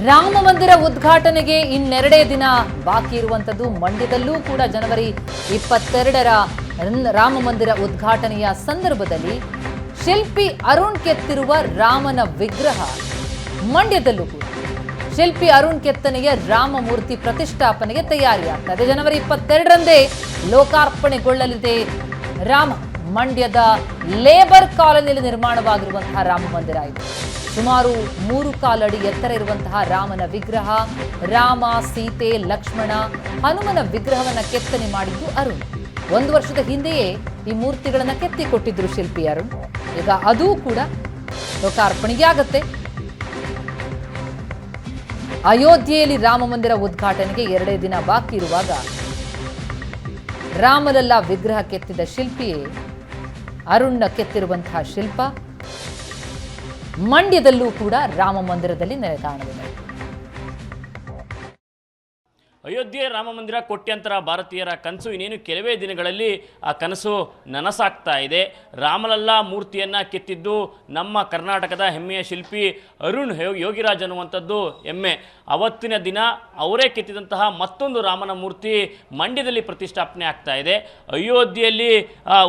ರಾಮ ಮಂದಿರ ಉದ್ಘಾಟನೆಗೆ ಇನ್ನೆರಡೇ ದಿನ ಬಾಕಿ ಇರುವಂಥದ್ದು. ಮಂಡ್ಯದಲ್ಲೂ ಕೂಡ ಜನವರಿ 22ರ ರಾಮ ಮಂದಿರ ಉದ್ಘಾಟನೆಯ ಸಂದರ್ಭದಲ್ಲಿ ಶಿಲ್ಪಿ ಅರುಣ್ ಕೆತ್ತಿರುವ ರಾಮನ ವಿಗ್ರಹ ಮಂಡ್ಯದಲ್ಲೂ ಕೂಡ ಶಿಲ್ಪಿ ಅರುಣ್ ಕೆತ್ತನೆಯ ರಾಮಮೂರ್ತಿ ಪ್ರತಿಷ್ಠಾಪನೆಗೆ ತಯಾರಿಯಾಗ್ತದೆ. ಜನವರಿ 22ರಂದೇ ಲೋಕಾರ್ಪಣೆಗೊಳ್ಳಲಿದೆ ರಾಮ. ಮಂಡ್ಯದ ಲೇಬರ್ ಕಾಲೋನಿಯಲ್ಲಿ ನಿರ್ಮಾಣವಾಗಿರುವಂತಹ ರಾಮ ಮಂದಿರ ಇದು. ಸುಮಾರು 3.4 ಅಡಿ ಎತ್ತರ ಇರುವಂತಹ ರಾಮನ ವಿಗ್ರಹ, ರಾಮ, ಸೀತೆ, ಲಕ್ಷ್ಮಣ, ಹನುಮನ ವಿಗ್ರಹವನ್ನ ಕೆತ್ತನೆ ಮಾಡಿದ್ದು ಅರುಣ್. 1 ವರ್ಷದ ಹಿಂದೆಯೇ ಈ ಮೂರ್ತಿಗಳನ್ನ ಕೆತ್ತಿಕೊಟ್ಟಿದ್ರು ಶಿಲ್ಪಿ ಅರುಣ್. ಈಗ ಅದೂ ಕೂಡ ಲೋಕಾರ್ಪಣೆಗೆ ಆಗತ್ತೆ. ಅಯೋಧ್ಯೆಯಲ್ಲಿ ರಾಮ ಮಂದಿರ ಉದ್ಘಾಟನೆಗೆ 2 ದಿನ ಬಾಕಿ ಇರುವಾಗ ರಾಮಲಲ್ಲಾ ವಿಗ್ರಹ ಕೆತ್ತಿದ ಶಿಲ್ಪಿಯೇ ಅರುಣ್ನ ಕೆತ್ತಿರುವಂತಹ ಶಿಲ್ಪ ಮಂಡ್ಯದಲ್ಲೂ ಕೂಡ ರಾಮ ಮಂದಿರದಲ್ಲಿ ನೆಲೆ ಕಾಣಲಿದೆ. ಅಯೋಧ್ಯೆ ರಾಮ ಮಂದಿರ ಕೋಟ್ಯಾಂತರ ಭಾರತೀಯರ ಕನಸು. ಇನ್ನೇನು ಕೆಲವೇ ದಿನಗಳಲ್ಲಿ ಆ ಕನಸು ನನಸಾಗ್ತಾ ಇದೆ. ರಾಮಲಲ್ಲಾ ಮೂರ್ತಿಯನ್ನು ಕೆತ್ತಿದ್ದು ನಮ್ಮ ಕರ್ನಾಟಕದ ಹೆಮ್ಮೆಯ ಶಿಲ್ಪಿ ಅರುಣ್ ಯೋಗಿರಾಜ್ ಅನ್ನುವಂಥದ್ದು ಹೆಮ್ಮೆ. ಅವತ್ತಿನ ದಿನ ಅವರೇ ಕೆತ್ತಿದಂತಹ ಮತ್ತೊಂದು ರಾಮನ ಮೂರ್ತಿ ಮಂಡ್ಯದಲ್ಲಿ ಪ್ರತಿಷ್ಠಾಪನೆ ಆಗ್ತಾ ಇದೆ. ಅಯೋಧ್ಯೆಯಲ್ಲಿ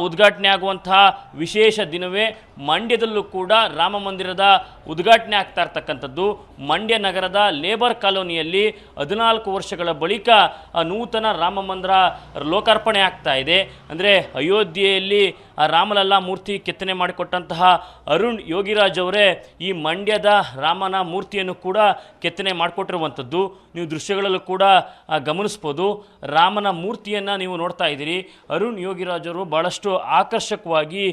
ಉದ್ಘಾಟನೆ ಆಗುವಂತಹ ವಿಶೇಷ ದಿನವೇ ಮಂಡ್ಯದಲ್ಲೂ ಕೂಡ ರಾಮ ಮಂದಿರದ ಉದ್ಘಾಟನೆ ಆಗ್ತಾ ಇರ್ತಕ್ಕಂಥದ್ದು. ಮಂಡ್ಯ ನಗರದ ಲೇಬರ್ ಕಾಲೋನಿಯಲ್ಲಿ 14 ವರ್ಷಗಳ ಬಳಿಕ ನೂತನ ರಾಮ ಮಂದಿರ ಲೋಕಾರ್ಪಣೆ ಆಗ್ತಾ ಇದೆ. ಅಂದರೆ ಅಯೋಧ್ಯೆಯಲ್ಲಿ ರಾಮಲಲ್ಲಾ ಮೂರ್ತಿ ಕೆತ್ತನೆ ಮಾಡಿಕೊಟ್ಟಂತಹ ಅರುಣ್ ಯೋಗಿರಾಜ್ ಅವರೇ ಈ ಮಂಡ್ಯದ ರಾಮನ ಮೂರ್ತಿಯನ್ನು ಕೂಡ ಕೆತ್ತನೆ ಮಾಡಿಕೊಟ್ಟಿರುವಂಥದ್ದು. ನೀವು ದೃಶ್ಯಗಳಲ್ಲೂ ಕೂಡ ಗಮನಿಸ್ಬೋದು. ರಾಮನ ಮೂರ್ತಿಯನ್ನು ನೀವು ನೋಡ್ತಾ ಇದ್ದೀರಿ. ಅರುಣ್ ಯೋಗಿರಾಜ್ ಅವರು ಭಾಳಷ್ಟು ಆಕರ್ಷಕವಾಗಿ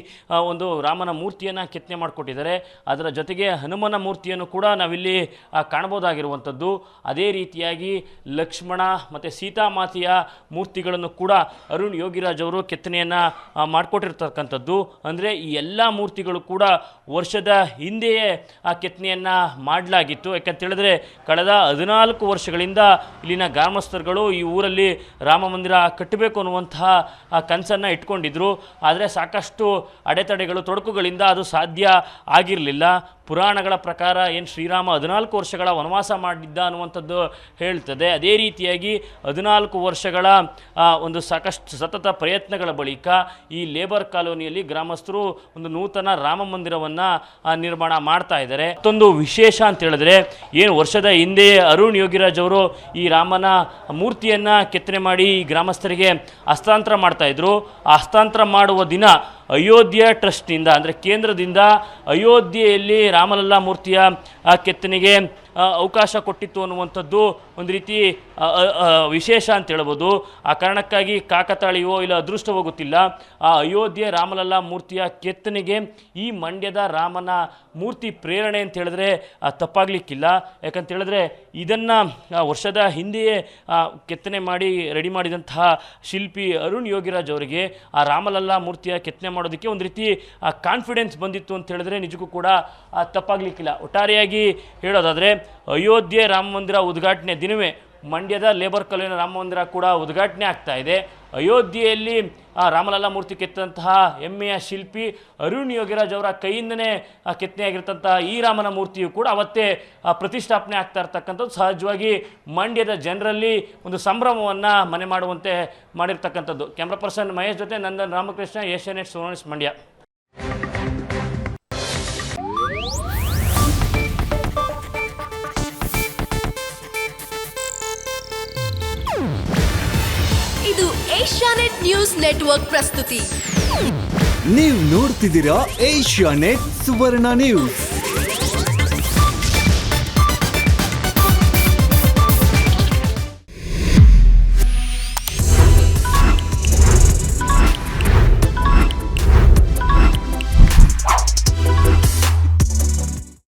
ಒಂದು ರಾಮನ ಮೂರ್ತಿಯನ್ನು ಕೆತ್ತನೆ ಮಾಡಿಕೊಟ್ಟಿದ್ದಾರೆ. ಅದರ ಜೊತೆಗೆ ಹನುಮನ ಮೂರ್ತಿಯನ್ನು ಕೂಡ ನಾವಿಲ್ಲಿ ಕಾಣಬಹುದಾಗಿರುವಂಥದ್ದು. ಅದೇ ರೀತಿಯಾಗಿ ಲಕ್ಷ್ಮಣ ಮತ್ತು ಸೀತಾಮಾತೆಯ ಮೂರ್ತಿಗಳನ್ನು ಕೂಡ ಅರುಣ್ ಯೋಗಿರಾಜ್ ಅವರು ಕೆತ್ತನೆಯನ್ನು ಮಾಡಿಕೊಟ್ಟಿರ್ತಕ್ಕಂಥದ್ದು. ಅಂದರೆ ಈ ಎಲ್ಲ ಮೂರ್ತಿಗಳು ಕೂಡ ವರ್ಷದ ಹಿಂದೆಯೇ ಆ ಕೆತ್ತನೆಯನ್ನು ಮಾಡಲಾಗಿತ್ತು. ಯಾಕಂತೇಳಿದ್ರೆ ಕಳೆದ 14 ವರ್ಷಗಳಿಂದ ಇಲ್ಲಿನ ಗ್ರಾಮಸ್ಥರುಗಳು ಈ ಊರಲ್ಲಿ ರಾಮ ಮಂದಿರ ಕಟ್ಟಬೇಕು ಅನ್ನುವಂತಹ ಕನಸನ್ನು ಇಟ್ಕೊಂಡಿದ್ರು. ಆದರೆ ಸಾಕಷ್ಟು ಅಡೆತಡೆಗಳು, ತೊಡಕುಗಳಿಂದ ಅದು ಸಾಧ್ಯ ಆಗಿರಲಿಲ್ಲ. ಪುರಾಣಗಳ ಪ್ರಕಾರ ಏನು ಶ್ರೀರಾಮ 14 ವರ್ಷಗಳ ವನವಾಸ ಮಾಡಿದ್ದ ಅನ್ನುವಂಥದ್ದು ಹೇಳ್ತದೆ. ಅದೇ ರೀತಿಯಾಗಿ 14 ವರ್ಷಗಳ ಒಂದು ಸಾಕಷ್ಟು ಸತತ ಪ್ರಯತ್ನಗಳ ಬಳಿಕ ಈ ಲೇಬರ್ ಕಾಲೋನಿಯಲ್ಲಿ ಗ್ರಾಮಸ್ಥರು ಒಂದು ನೂತನ ರಾಮ ಮಂದಿರವನ್ನು ನಿರ್ಮಾಣ ಮಾಡ್ತಾ ಇದ್ದಾರೆ. ಮತ್ತೊಂದು ವಿಶೇಷ ಅಂತ ಹೇಳಿದ್ರೆ, ಏನು ವರ್ಷದ ಹಿಂದೆ ಅರುಣ್ ಯೋಗಿರಾಜ್ ಅವರು ಈ ರಾಮನ ಮೂರ್ತಿಯನ್ನು ಕೆತ್ತನೆ ಮಾಡಿ ಈ ಗ್ರಾಮಸ್ಥರಿಗೆ ಹಸ್ತಾಂತರ ಮಾಡ್ತಾ ಇದ್ರು. ಆ ಹಸ್ತಾಂತರ ಮಾಡುವ ದಿನ ಅಯೋಧ್ಯೆ ಟ್ರಸ್ಟ್ನಿಂದ, ಅಂದರೆ ಕೇಂದ್ರದಿಂದ ಅಯೋಧ್ಯೆಯಲ್ಲಿ ರಾಮಲಲ್ಲಾ ಮೂರ್ತಿಯ ಕೆತ್ತನೆಗೆ ಅವಕಾಶ ಕೊಟ್ಟಿತ್ತು ಅನ್ನುವಂಥದ್ದು ಒಂದು ರೀತಿ ವಿಶೇಷ ಅಂತ ಹೇಳ್ಬೋದು. ಆ ಕಾರಣಕ್ಕಾಗಿ ಕಾಕತಾಳಿಯೋ ಇಲ್ಲ ಅದೃಷ್ಟವೋ ಗೊತ್ತಿಲ್ಲ, ಆ ಅಯೋಧ್ಯೆ ರಾಮಲಲ್ಲಾ ಮೂರ್ತಿಯ ಕೆತ್ತನೆಗೆ ಈ ಮಂಡ್ಯದ ರಾಮನ ಮೂರ್ತಿ ಪ್ರೇರಣೆ ಅಂತ ಹೇಳಿದ್ರೆ ತಪ್ಪಾಗಲಿಕ್ಕಿಲ್ಲ. ಯಾಕಂತೇಳಿದ್ರೆ ಇದನ್ನು ವರ್ಷದ ಹಿಂದೆಯೇ ಕೆತ್ತನೆ ಮಾಡಿ ರೆಡಿ ಮಾಡಿದಂತಹ ಶಿಲ್ಪಿ ಅರುಣ್ ಯೋಗಿರಾಜ್ ಅವರಿಗೆ ಆ ರಾಮಲಲ್ಲಾ ಮೂರ್ತಿಯ ಕೆತ್ತನೆ ಮಾಡೋದಕ್ಕೆ ಒಂದು ರೀತಿ ಕಾನ್ಫಿಡೆನ್ಸ್ ಬಂದಿತ್ತು ಅಂತ ಹೇಳಿದ್ರೆ ನಿಜಕ್ಕೂ ಕೂಡ ತಪ್ಪಾಗಲಿಕ್ಕಿಲ್ಲ. ಒಟ್ಟಾರೆಯಾಗಿ ಹೇಳೋದಾದರೆ ಅಯೋಧ್ಯೆ ರಾಮ ಮಂದಿರ ಉದ್ಘಾಟನೆ ದಿನವೇ ಮಂಡ್ಯದ ಲೇಬರ್ ಕಾಲೋನಿ ರಾಮ ಮಂದಿರ ಕೂಡ ಉದ್ಘಾಟನೆ ಆಗ್ತಾ ಇದೆ. ಅಯೋಧ್ಯೆಯಲ್ಲಿ ರಾಮಲಲ್ಲಾ ಮೂರ್ತಿ ಕೆತ್ತಂತಹ ಹೆಮ್ಮೆಯ ಶಿಲ್ಪಿ ಅರುಣ್ ಯೋಗಿರಾಜ್ ಅವರ ಕೈಯಿಂದನೇ ಕೆತ್ತನೆಯಾಗಿರ್ತಂತಹ ಈ ರಾಮನ ಮೂರ್ತಿಯು ಕೂಡ ಅವತ್ತೇ ಪ್ರತಿಷ್ಠಾಪನೆ ಆಗ್ತಾ ಇರ್ತಕ್ಕಂಥದ್ದು ಸಹಜವಾಗಿ ಮಂಡ್ಯದ ಜನರಲ್ಲಿ ಒಂದು ಸಂಭ್ರಮವನ್ನು ಮನೆ ಮಾಡುವಂತೆ ಮಾಡಿರ್ತಕ್ಕಂಥದ್ದು. ಕ್ಯಾಮ್ರಾ ಪರ್ಸನ್ ಮಹೇಶ್ ಜೊತೆ ನಂದನ್ ರಾಮಕೃಷ್ಣ, ಏಷ್ಯಾನೆಟ್ ಸುವರ್ಣ ನ್ಯೂಸ್, ಮಂಡ್ಯ. ಇದು ಏಷ್ಯಾನೆಟ್ ನ್ಯೂಸ್ ನೆಟ್ವರ್ಕ್ ಪ್ರಸ್ತುತಿ. ನೀವು ನೋಡ್ತಿದ್ದೀರಾ ಏಷ್ಯಾನೆಟ್ ಸುವರ್ಣ ನ್ಯೂಸ್.